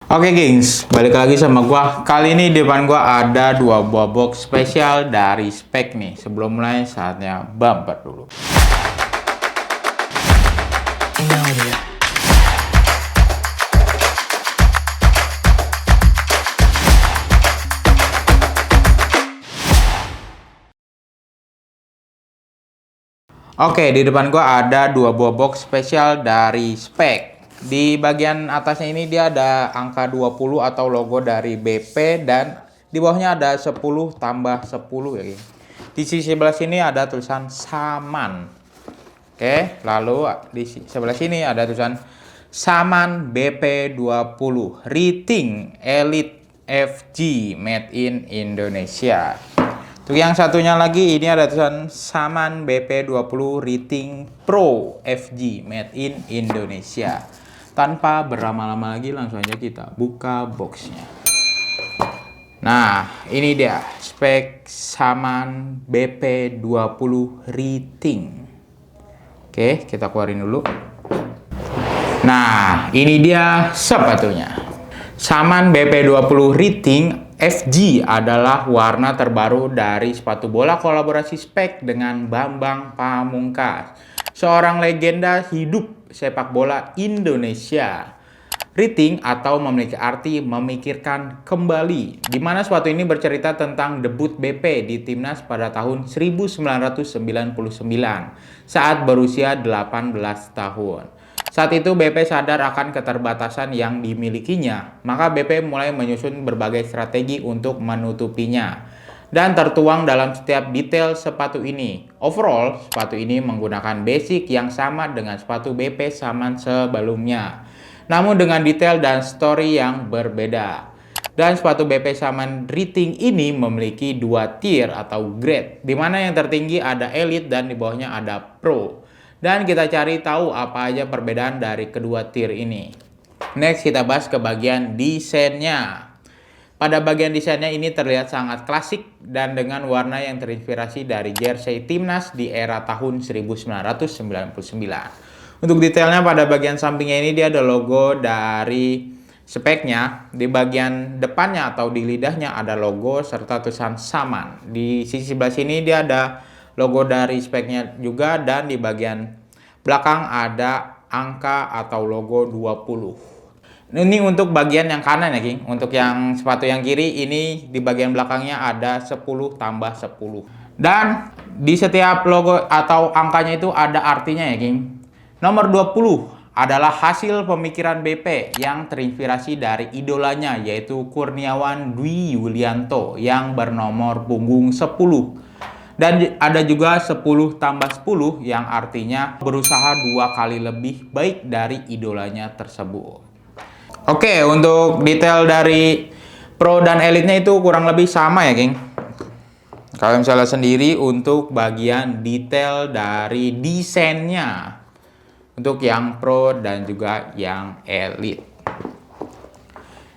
Oke gengs, balik lagi sama gua. Kali ini di depan gua ada dua buah box spesial dari Speck nih. Sebelum mulai saatnya bumper dulu. Oke, di depan gua ada dua buah box spesial dari Speck. Di bagian atasnya ini dia ada angka 20 atau logo dari BP dan di bawahnya ada 10 tambah 10 ya, geng. Di sisi sebelah sini ada tulisan Saman. Oke, lalu di sebelah sini ada tulisan Saman BP20 Rating Elite FG Made in Indonesia. Untuk yang satunya lagi ini ada tulisan Saman BP20 Rating Pro FG Made in Indonesia. Tanpa berlama-lama lagi langsung aja kita buka boxnya. Nah, ini dia spek Saman BP20 Rating. Oke, kita keluarin dulu. Nah, ini dia sepatunya. Saman BP20 Rating FG adalah warna terbaru dari sepatu bola kolaborasi Speck dengan Bambang Pamungkas, seorang legenda hidup sepak bola Indonesia. Rating atau memiliki arti memikirkan kembali, di mana sepatu ini bercerita tentang debut BP di timnas pada tahun 1999 saat berusia 18 tahun. Saat itu BP sadar akan keterbatasan yang dimilikinya, maka BP mulai menyusun berbagai strategi untuk menutupinya dan tertuang dalam setiap detail sepatu ini. Overall, sepatu ini menggunakan basic yang sama dengan sepatu BP Saman sebelumnya, namun dengan detail dan story yang berbeda. Dan sepatu BP Saman Rating ini memiliki dua tier atau grade, di mana yang tertinggi ada Elite dan di bawahnya ada Pro. Dan kita cari tahu apa aja perbedaan dari kedua tier ini. Next kita bahas ke bagian desainnya. Pada bagian desainnya ini terlihat sangat klasik dan dengan warna yang terinspirasi dari jersey timnas di era tahun 1999. Untuk detailnya pada bagian sampingnya ini dia ada logo dari speknya. Di bagian depannya atau di lidahnya ada logo serta tulisan Saman. Di sisi sebelah sini dia ada logo dari speknya juga dan di bagian belakang ada angka atau logo 20. Ini untuk bagian yang kanan ya, King. Untuk yang sepatu yang kiri ini di bagian belakangnya ada 10 tambah 10. Dan di setiap logo atau angkanya itu ada artinya ya, King. Nomor 20 adalah hasil pemikiran BP yang terinspirasi dari idolanya yaitu Kurniawan Dwi Yulianto yang bernomor punggung 10. Dan ada juga 10 tambah 10 yang artinya berusaha 2 kali lebih baik dari idolanya tersebut. Oke, untuk detail dari Pro dan Elite-nya itu kurang lebih sama ya, geng. Kalian bisa lihat sendiri untuk bagian detail dari desainnya. Untuk yang Pro dan juga yang Elite.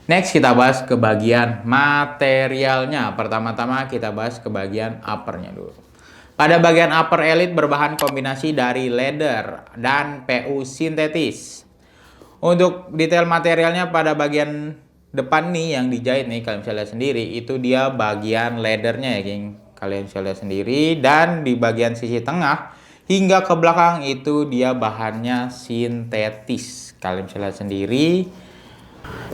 Next kita bahas ke bagian materialnya. Pertama-tama kita bahas ke bagian uppernya dulu. Pada bagian upper Elite berbahan kombinasi dari leather dan PU sintetis. Untuk detail materialnya pada bagian depan nih yang dijahit nih kalian bisa lihat sendiri itu dia bagian leathernya ya geng. Kalian bisa lihat sendiri dan di bagian sisi tengah hingga ke belakang itu dia bahannya sintetis. Kalian bisa lihat sendiri.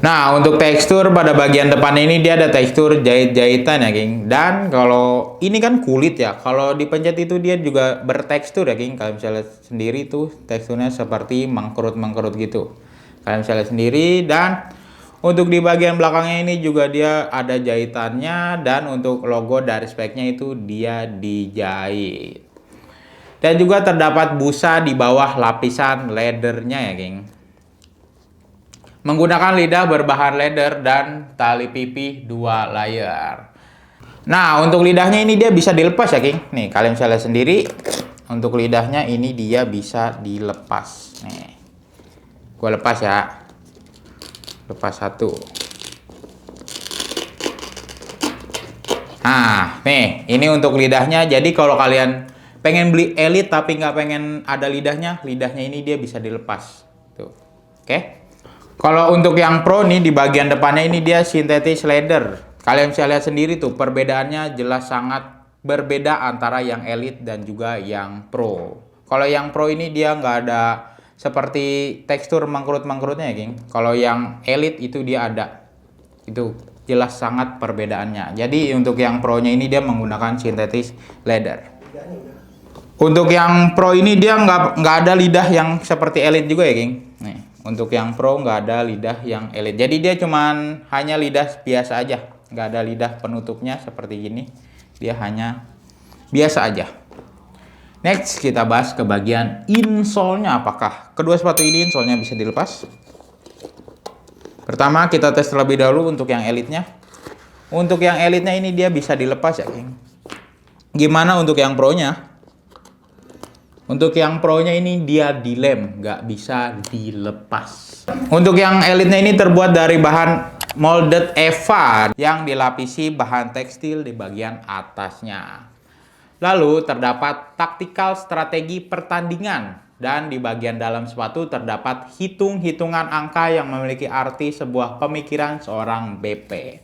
Nah, untuk tekstur pada bagian depan ini dia ada tekstur jahit-jahitan ya, geng. Dan kalau ini kan kulit ya, kalau dipencet itu dia juga bertekstur ya, geng. Kalian bisa lihat sendiri tuh teksturnya seperti mengkerut-mengkerut gitu. Kalian bisa lihat sendiri dan untuk di bagian belakangnya ini juga dia ada jahitannya dan untuk logo dari speknya itu dia dijahit. Dan juga terdapat busa di bawah lapisan leathernya ya, geng. Menggunakan lidah berbahan leather dan tali pipih 2 layer. Nah, untuk lidahnya ini dia bisa dilepas ya, King. Nih, kalian bisa lihat sendiri. Untuk lidahnya ini dia bisa dilepas. Nih. Gua lepas ya. Lepas satu. Nah, nih, ini untuk lidahnya. Jadi kalau kalian pengen beli Elite tapi nggak pengen ada lidahnya, lidahnya ini dia bisa dilepas. Tuh. Oke. Kalau untuk yang Pro nih, di bagian depannya ini dia sintetis leather. Kalian bisa lihat sendiri tuh, perbedaannya jelas sangat berbeda antara yang Elite dan juga yang Pro. Kalau yang Pro ini dia nggak ada seperti tekstur mangkrut-mangkrutnya ya, King. Kalau yang Elite itu dia ada. Itu jelas sangat perbedaannya. Jadi untuk yang Pro-nya ini dia menggunakan sintetis leather. Untuk yang Pro ini dia nggak ada lidah yang seperti Elite juga ya, King. Nih, untuk yang Pro nggak ada lidah yang Elite. Jadi dia cuman hanya lidah biasa aja, nggak ada lidah penutupnya seperti gini. Dia hanya biasa aja. Next kita bahas ke bagian insole-nya. Apakah kedua sepatu ini insole-nya bisa dilepas? Pertama kita tes terlebih dahulu untuk yang Elite-nya. Untuk yang Elite-nya ini dia bisa dilepas ya, King. Gimana untuk yang Pro-nya? Untuk yang Pro-nya ini dia dilem, nggak bisa dilepas. Untuk yang Elite-nya ini terbuat dari bahan molded EVA yang dilapisi bahan tekstil di bagian atasnya. Lalu terdapat taktikal strategi pertandingan dan di bagian dalam sepatu terdapat hitung-hitungan angka yang memiliki arti sebuah pemikiran seorang BP.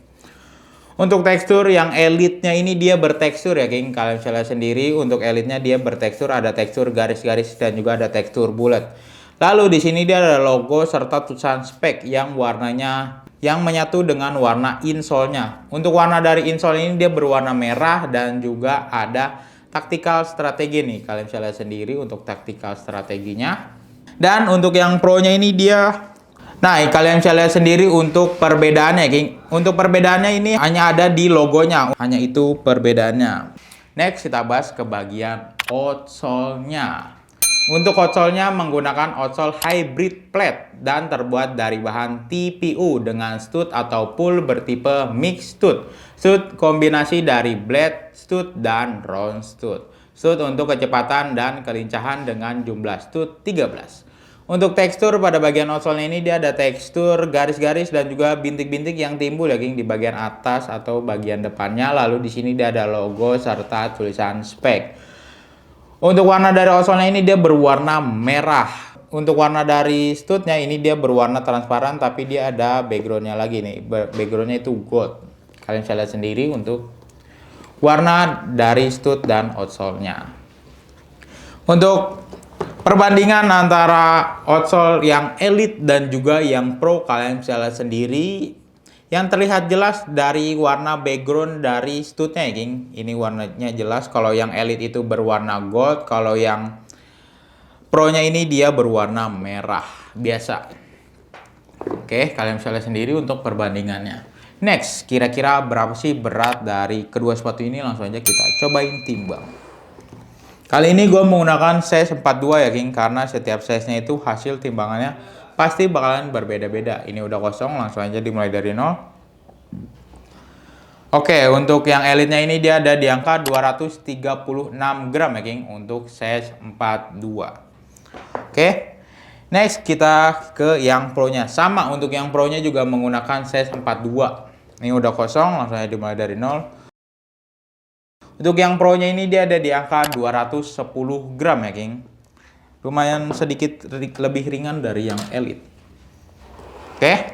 Untuk tekstur yang Elite-nya ini dia bertekstur ya, King. Kalian bisa lihat sendiri untuk Elite-nya dia bertekstur, ada tekstur garis-garis dan juga ada tekstur bulat. Lalu di sini dia ada logo serta tulisan spek yang warnanya yang menyatu dengan warna insole-nya. Untuk warna dari insole ini dia berwarna merah dan juga ada taktikal strategi nih. Kalian bisa lihat sendiri untuk taktikal strateginya. Dan untuk yang Pro-nya ini dia, nah, kalian bisa lihat sendiri untuk perbedaannya, King. Untuk perbedaannya ini hanya ada di logonya. Hanya itu perbedaannya. Next, kita bahas ke bagian outsole-nya. Untuk outsole-nya menggunakan outsole hybrid plate dan terbuat dari bahan TPU dengan stud atau pull bertipe mix stud. Stud kombinasi dari blade stud dan round stud. Stud untuk kecepatan dan kelincahan dengan jumlah stud 13. Untuk tekstur pada bagian outsole ini dia ada tekstur garis-garis dan juga bintik-bintik yang timbul ya, King, di bagian atas atau bagian depannya. Lalu di sini dia ada logo serta tulisan spek. Untuk warna dari outsole ini dia berwarna merah. Untuk warna dari studnya ini dia berwarna transparan tapi dia ada backgroundnya lagi nih. Backgroundnya itu gold. Kalian bisa lihat sendiri untuk warna dari stud dan outsole-nya. Untuk perbandingan antara outsole yang Elite dan juga yang Pro kalian bisa lihat sendiri. Yang terlihat jelas dari warna background dari studnya, King. Ini warnanya jelas. Kalau yang Elite itu berwarna gold, kalau yang Pro-nya ini dia berwarna merah biasa. Oke, kalian bisa lihat sendiri untuk perbandingannya. Next, kira-kira berapa sih berat dari kedua sepatu ini? Langsung aja kita cobain timbang. Kali ini gue menggunakan size 42 ya, King, karena setiap size-nya itu hasil timbangannya pasti bakalan berbeda-beda. Ini udah kosong, langsung aja dimulai dari 0. Oke, untuk yang Elite-nya ini dia ada di angka 236 gram ya, King, untuk size 42. Oke, next kita ke yang Pro-nya. Sama, untuk yang Pro-nya juga menggunakan size 42. Ini udah kosong, langsung aja dimulai dari 0. Untuk yang Pro-nya ini dia ada di angka 210 gram ya, King. Lumayan sedikit lebih ringan dari yang Elite. Oke.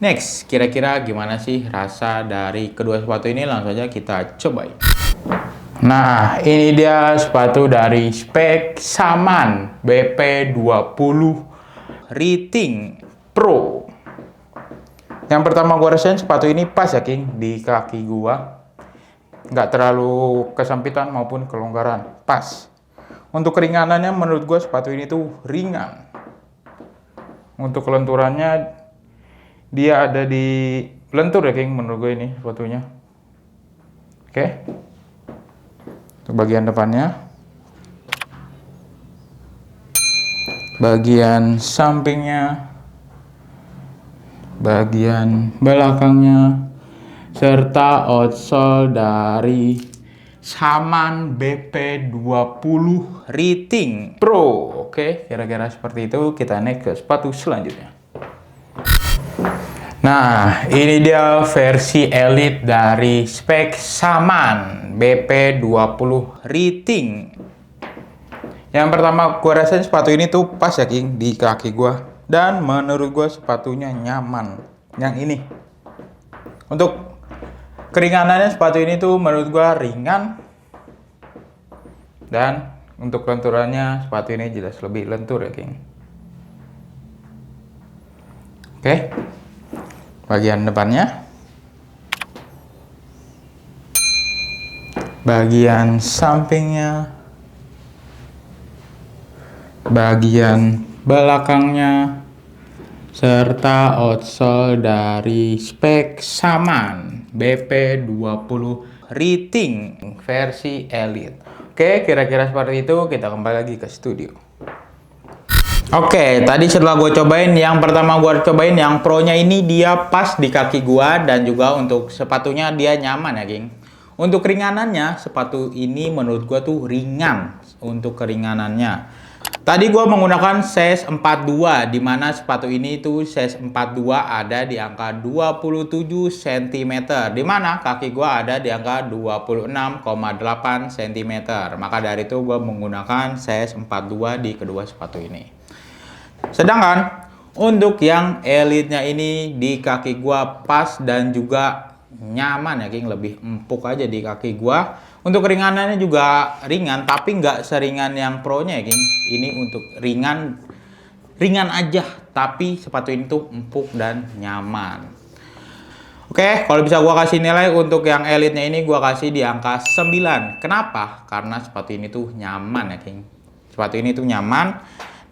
Next, kira-kira gimana sih rasa dari kedua sepatu ini? Langsung aja kita cobain. Nah, ini dia sepatu dari spek Saman BP20 Rethink Pro. Yang pertama gue rasain sepatu ini pas ya, King, di kaki gua. Nggak terlalu kesempitan maupun kelonggaran. Pas. Untuk keringanannya menurut gue sepatu ini tuh ringan. Untuk kelenturannya dia ada di lentur ya, King, menurut gue ini sepatunya. Oke. Untuk bagian depannya. Bagian sampingnya. Bagian belakangnya. Serta outsole dari Saman BP20 Rethink Pro. Oke, kira-kira seperti itu. Kita naik ke sepatu selanjutnya. Nah, ini dia versi Elite dari spek Saman BP20 Rethink. Yang pertama gue rasain sepatu ini tuh pas ya, King, di kaki gue. Dan menurut gue sepatunya nyaman. Yang ini. Untuk keringanannya sepatu ini tuh menurut gue ringan. Dan untuk lenturannya sepatu ini jelas lebih lentur ya, geng. Oke. Bagian depannya. Bagian sampingnya. Bagian belakangnya. Serta outsole dari spek Saman BP20 Riting versi Elite. Oke, kira-kira seperti itu. Kita kembali lagi ke studio. Oke, tadi setelah gue cobain, yang pertama gue cobain yang Pro-nya ini dia pas di kaki gue, dan juga untuk sepatunya dia nyaman ya, geng. Untuk keringanannya, sepatu ini menurut gue tuh ringan untuk keringanannya. Tadi gue menggunakan size 42, dimana sepatu ini tuh size 42 ada di angka 27 cm, dimana kaki gue ada di angka 26,8 cm. Maka dari itu gue menggunakan size 42 di kedua sepatu ini. Sedangkan untuk yang Elite-nya ini di kaki gua pas dan juga nyaman ya, geng, lebih empuk aja di kaki gua. Untuk keringanannya juga ringan, tapi nggak seringan yang Pro-nya ya, geng. Ini untuk ringan aja, tapi sepatu ini tuh empuk dan nyaman. Oke, kalau bisa gua kasih nilai untuk yang Elite-nya ini gua kasih di angka 9. Kenapa? Karena sepatu ini tuh nyaman ya, geng. Sepatu ini tuh nyaman.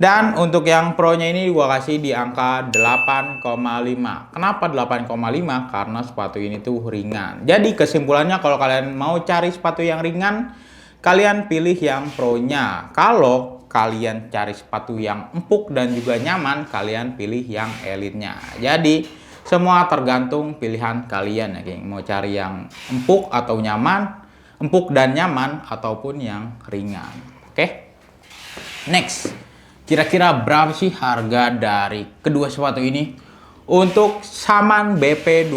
Dan untuk yang Pro-nya ini gua kasih di angka 8,5. Kenapa 8,5? Karena sepatu ini tuh ringan. Jadi kesimpulannya, kalau kalian mau cari sepatu yang ringan, kalian pilih yang Pro-nya. Kalau kalian cari sepatu yang empuk dan juga nyaman, kalian pilih yang Elite-nya. Jadi semua tergantung pilihan kalian ya, geng. Mau cari yang empuk atau nyaman, empuk dan nyaman, ataupun yang ringan. Oke? Next. Kira-kira berapa sih harga dari kedua sepatu ini? Untuk Saman BP20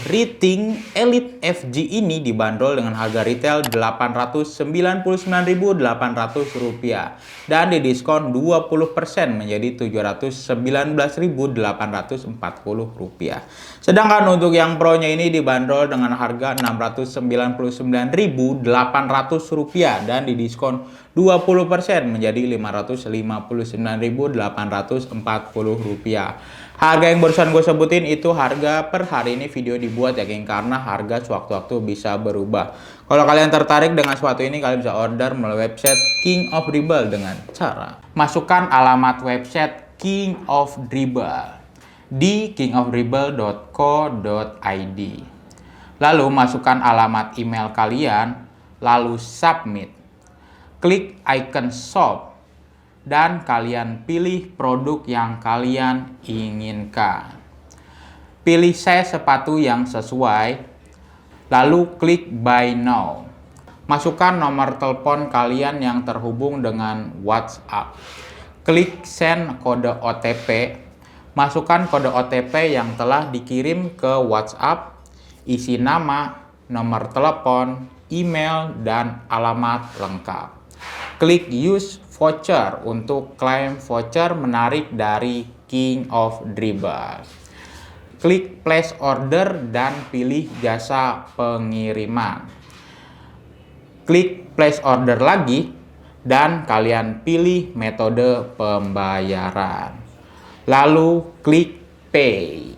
Riting Elite FG ini dibanderol dengan harga retail Rp899.800 dan didiskon 20% menjadi Rp719.840. Sedangkan untuk yang Pro-nya ini dibanderol dengan harga Rp699.800 dan didiskon 20% menjadi Rp559.840. Harga yang barusan gue sebutin itu harga per hari ini video dibuat ya, geng, karena harga sewaktu-waktu bisa berubah. Kalau kalian tertarik dengan sepatu ini, kalian bisa order melalui website King of Dribble dengan cara masukkan alamat website King of Dribble di kingofdribble.co.id. Lalu masukkan alamat email kalian, lalu submit. Klik icon shop dan kalian pilih produk yang kalian inginkan. Pilih size sepatu yang sesuai, lalu klik buy now. Masukkan nomor telepon kalian yang terhubung dengan WhatsApp. Klik send kode OTP. Masukkan kode OTP yang telah dikirim ke WhatsApp, isi nama, nomor telepon, email, dan alamat lengkap. Klik use voucher untuk klaim voucher menarik dari King of Dribble. Klik place order dan pilih jasa pengiriman. Klik place order lagi dan kalian pilih metode pembayaran. Lalu klik pay.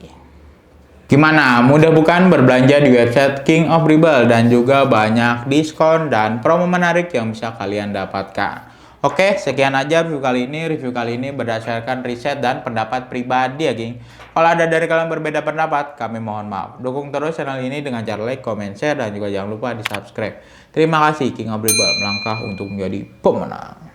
Gimana? Mudah bukan berbelanja di website King of Dribble, dan juga banyak diskon dan promo menarik yang bisa kalian dapatkan. Oke, sekian aja review kali ini. Review kali ini berdasarkan riset dan pendapat pribadi ya, geng. Kalau ada dari kalian berbeda pendapat, kami mohon maaf. Dukung terus channel ini dengan cara like, comment, share, dan juga jangan lupa di subscribe. Terima kasih. King of Dribble melangkah untuk menjadi pemenang.